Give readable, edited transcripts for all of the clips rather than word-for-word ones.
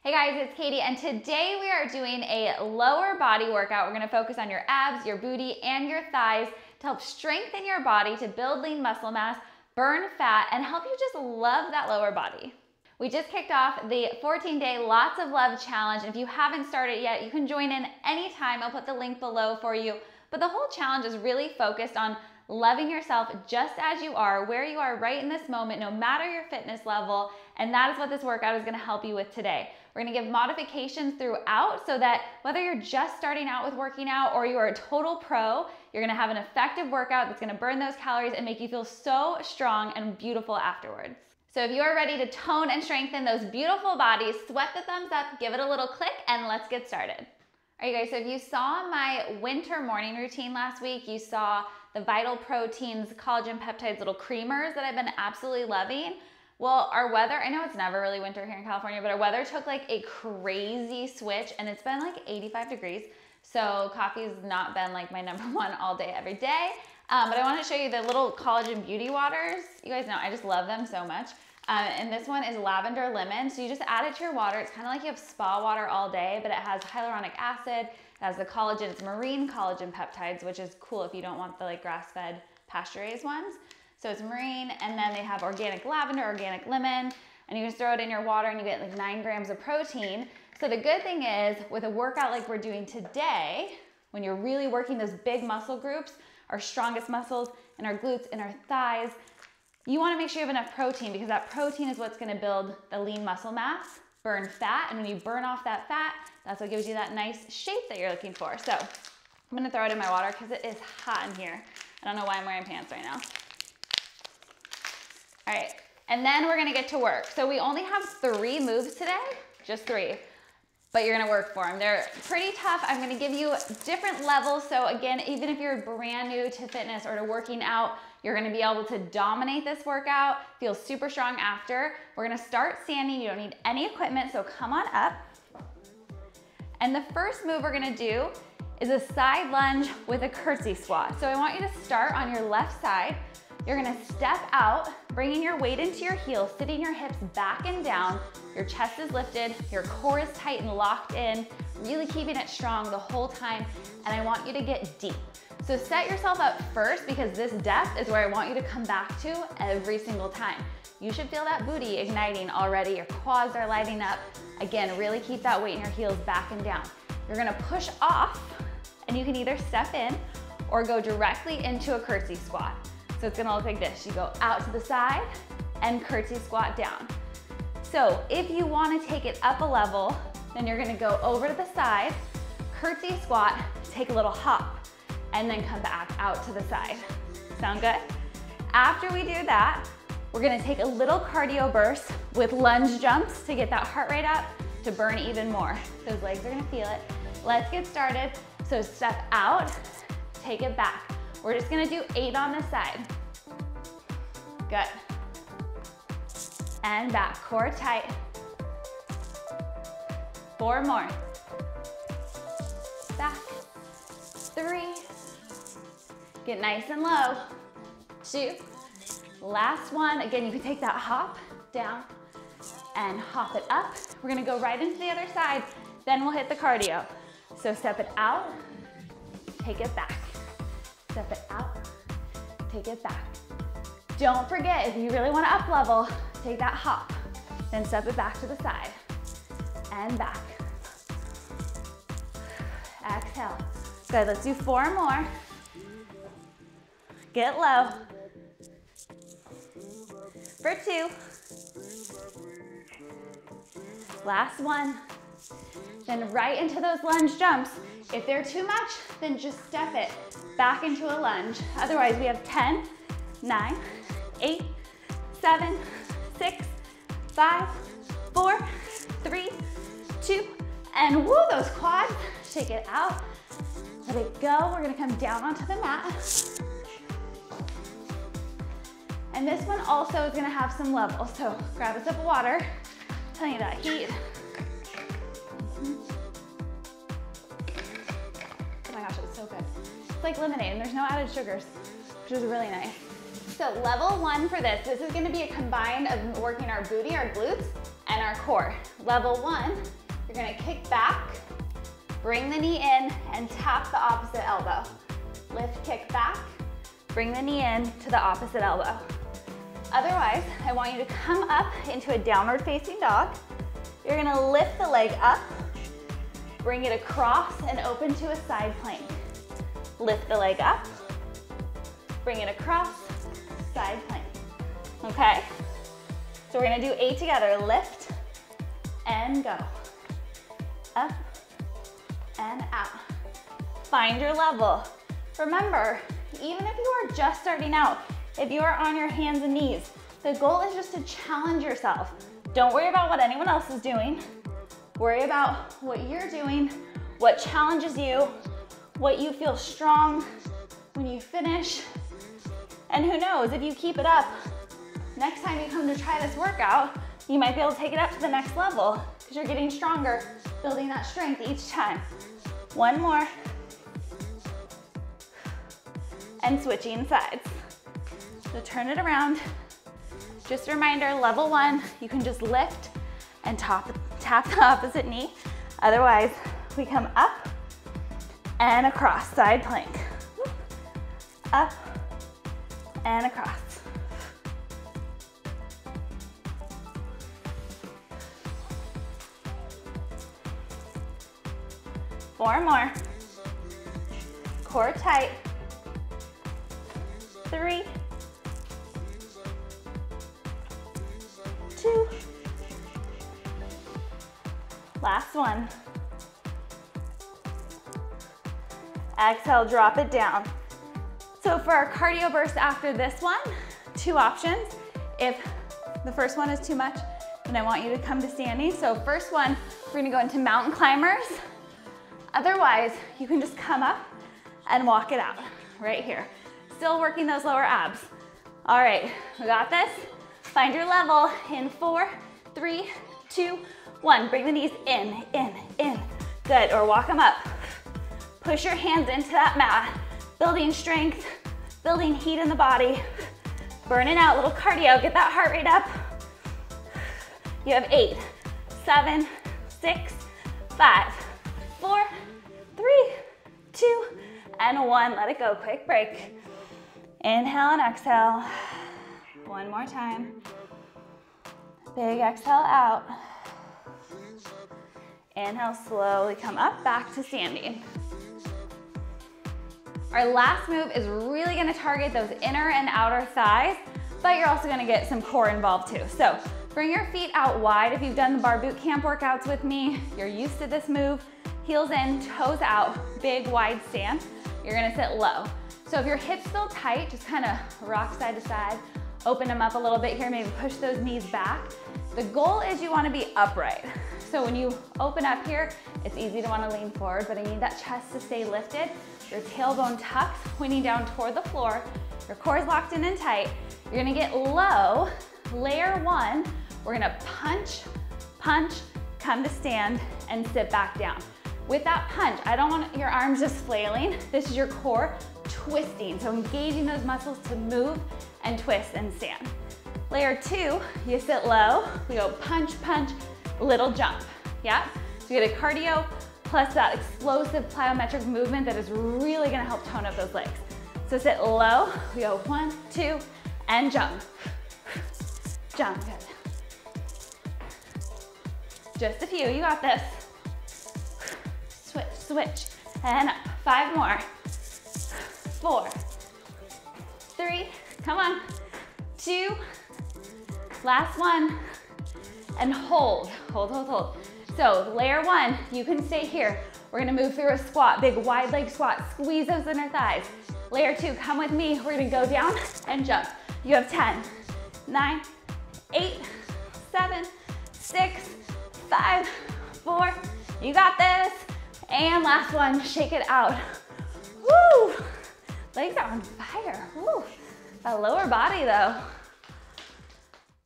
Hey guys, it's Katie, and today we are doing a lower body workout. We're gonna focus on your abs, your booty, and your thighs to help strengthen your body, to build lean muscle mass, burn fat, and help you just love that lower body. We just kicked off the 14-day Lots of Love challenge, and if you haven't started yet, you can join in anytime. I'll put the link below for you. But the whole challenge is really focused on loving yourself just as you are, where you are right in this moment, no matter your fitness level, and that is what this workout is gonna help you with today. We're gonna give modifications throughout so that whether you're just starting out with working out or you are a total pro, you're gonna have an effective workout that's gonna burn those calories and make you feel so strong and beautiful afterwards. So if you are ready to tone and strengthen those beautiful bodies, sweat the thumbs up, give it a little click, and let's get started. All right, guys, so if you saw my winter morning routine last week, you saw the Vital Proteins, collagen peptides, little creamers that I've been absolutely loving. Well, our weather, I know it's never really winter here in California, but our weather took like a crazy switch and it's been like 85 degrees. So coffee's not been like my number one all day, every day. But I want to show you the little collagen beauty waters. You guys know I just love them so much. And this one is lavender lemon. So you just add it to your water. It's kind of like you have spa water all day, but it has hyaluronic acid, it has the collagen, it's marine collagen peptides, which is cool if you don't want the like grass-fed pasture-raised ones. So it's marine, and then they have organic lavender, organic lemon, and you just throw it in your water and you get like 9 grams of protein. So the good thing is with a workout like we're doing today, when you're really working those big muscle groups, our strongest muscles and our glutes and our thighs, you wanna make sure you have enough protein because that protein is what's gonna build the lean muscle mass, burn fat, and when you burn off that fat, that's what gives you that nice shape that you're looking for. So I'm gonna throw it in my water because it is hot in here. I don't know why I'm wearing pants right now. All right, and then we're gonna get to work. So we only have 3 moves today, just 3, but you're gonna work for them. They're pretty tough. I'm gonna give you different levels. So again, even if you're brand new to fitness or to working out, you're gonna be able to dominate this workout, feel super strong after. We're gonna start standing. You don't need any equipment, so come on up. And the first move we're gonna do is a side lunge with a curtsy squat. So I want you to start on your left side. You're gonna step out, bringing your weight into your heels, sitting your hips back and down. Your chest is lifted, your core is tight and locked in, really keeping it strong the whole time. And I want you to get deep. So set yourself up first because this depth is where I want you to come back to every single time. You should feel that booty igniting already. Your quads are lighting up. Again, really keep that weight in your heels back and down. You're gonna push off and you can either step in or go directly into a curtsy squat. So it's gonna look like this. You go out to the side and curtsy squat down. So if you wanna take it up a level, then you're gonna go over to the side, curtsy squat, take a little hop, and then come back out to the side. Sound good? After we do that, we're gonna take a little cardio burst with lunge jumps to get that heart rate up, to burn even more. Those legs are gonna feel it. Let's get started. So step out, take it back. We're just gonna do 8 on this side. Good. And back, core tight. 4 more. Back, 3. Get nice and low. 2. Last one. Again, you can take that hop down and hop it up. We're gonna go right into the other side, then we'll hit the cardio. So step it out, take it back. Step it out, take it back. Don't forget, if you really wanna up level, take that hop, then step it back to the side and back. Exhale. Good, let's do 4 more. Get low. For 2. Last one. Then right into those lunge jumps. If they're too much, then just step it back into a lunge. Otherwise, we have 10, 9, 8, 7, 6, 5, 4, 3, 2, and woo, those quads. Shake it out. Let it go. We're gonna come down onto the mat. And this one also is gonna have some levels. So grab a sip of water. I'm telling you that heat. Oh my gosh, it's so good. It's like lemonade and there's no added sugars, which is really nice. So level 1 for this is gonna be a combine of working our booty, our glutes, and our core. Level 1, you're gonna kick back, bring the knee in, and tap the opposite elbow. Lift, kick back, bring the knee in to the opposite elbow. Otherwise, I want you to come up into a downward facing dog. You're gonna lift the leg up, bring it across and open to a side plank. Lift the leg up, bring it across, side plank. Okay? So we're gonna do 8 together. Lift and go. Up and out. Find your level. Remember, even if you are just starting out, if you are on your hands and knees, the goal is just to challenge yourself. Don't worry about what anyone else is doing. Worry about what you're doing, what challenges you, what you feel strong when you finish. And who knows, if you keep it up, next time you come to try this workout, you might be able to take it up to the next level because you're getting stronger, building that strength each time. One more. And switching sides. So turn it around. Just a reminder, level 1, you can just lift and tap the opposite knee. Otherwise, we come up and across, side plank. Up and across. Four more. Core tight. 3, 2, last one. Exhale, drop it down. So for our cardio burst after this one, 2 options. If the first one is too much, then I want you to come to standing. So first one, we're gonna go into mountain climbers. Otherwise, you can just come up and walk it out right here. Still working those lower abs. All right, we got this. Find your level in 4, 3, 2, 1. Bring the knees in, in. Good, or walk them up. Push your hands into that mat. Building strength, building heat in the body. Burning out, little cardio, get that heart rate up. You have 8, 7, 6, 5, 4, 3, 2, and 1. Let it go, quick break. Inhale and exhale. One more time. Big exhale out. Inhale, slowly come up, back to standing. Our last move is really gonna target those inner and outer thighs, but you're also gonna get some core involved too. So bring your feet out wide. If you've done the bar boot camp workouts with me, you're used to this move. Heels in, toes out, big wide stance. You're gonna sit low. So if your hips feel tight, just kind of rock side to side, open them up a little bit here, maybe push those knees back. The goal is you wanna be upright. So when you open up here, it's easy to wanna lean forward, but I need that chest to stay lifted. Your tailbone tucked, pointing down toward the floor. Your core is locked in and tight. You're gonna get low. Layer 1, we're gonna punch, punch, come to stand, and sit back down. With that punch, I don't want your arms just flailing. This is your core twisting, so engaging those muscles to move and twist and stand. Layer 2, you sit low, we go punch, punch, little jump, yeah? So you get a cardio plus that explosive plyometric movement that is really gonna help tone up those legs. So sit low, we go 1, 2, and jump. Jump, good. Just a few, you got this. Switch, switch, and up. 5 more. 4, 3, come on, 2, last one, and hold, hold, hold, hold. So layer 1, you can stay here. We're gonna move through a squat, big wide leg squat, squeeze those inner thighs. Layer 2, come with me. We're gonna go down and jump. You have 10, 9, 8, 7, 6, 5, 4, you got this. And last one, shake it out. Woo! Legs are on fire. Woo! That lower body though.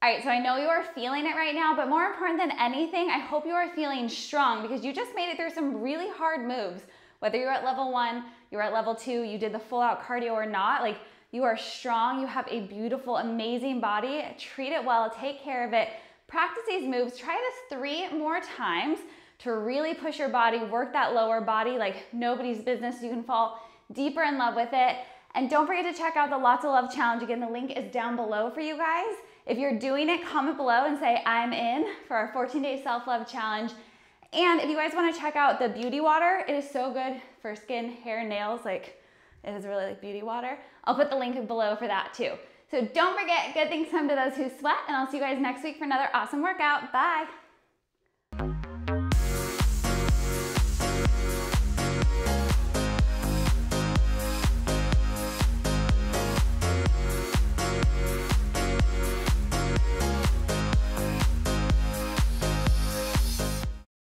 All right, so I know you are feeling it right now, but more important than anything, I hope you are feeling strong because you just made it through some really hard moves. Whether you're at level 1, you're at level 2, you did the full out cardio or not, like you are strong, you have a beautiful, amazing body. Treat it well, take care of it, Practice these moves. Try this 3 more times to really push your body, work that lower body like nobody's business. You can fall deeper in love with it. And don't forget to check out the Lots of Love Challenge. Again, the link is down below for you guys. If you're doing it, comment below and say, I'm in for our 14-day self-love challenge. And if you guys want to check out the beauty water, it is so good for skin, hair, nails. Like, it is really like beauty water. I'll put the link below for that too. So don't forget, good things come to those who sweat, and I'll see you guys next week for another awesome workout. Bye.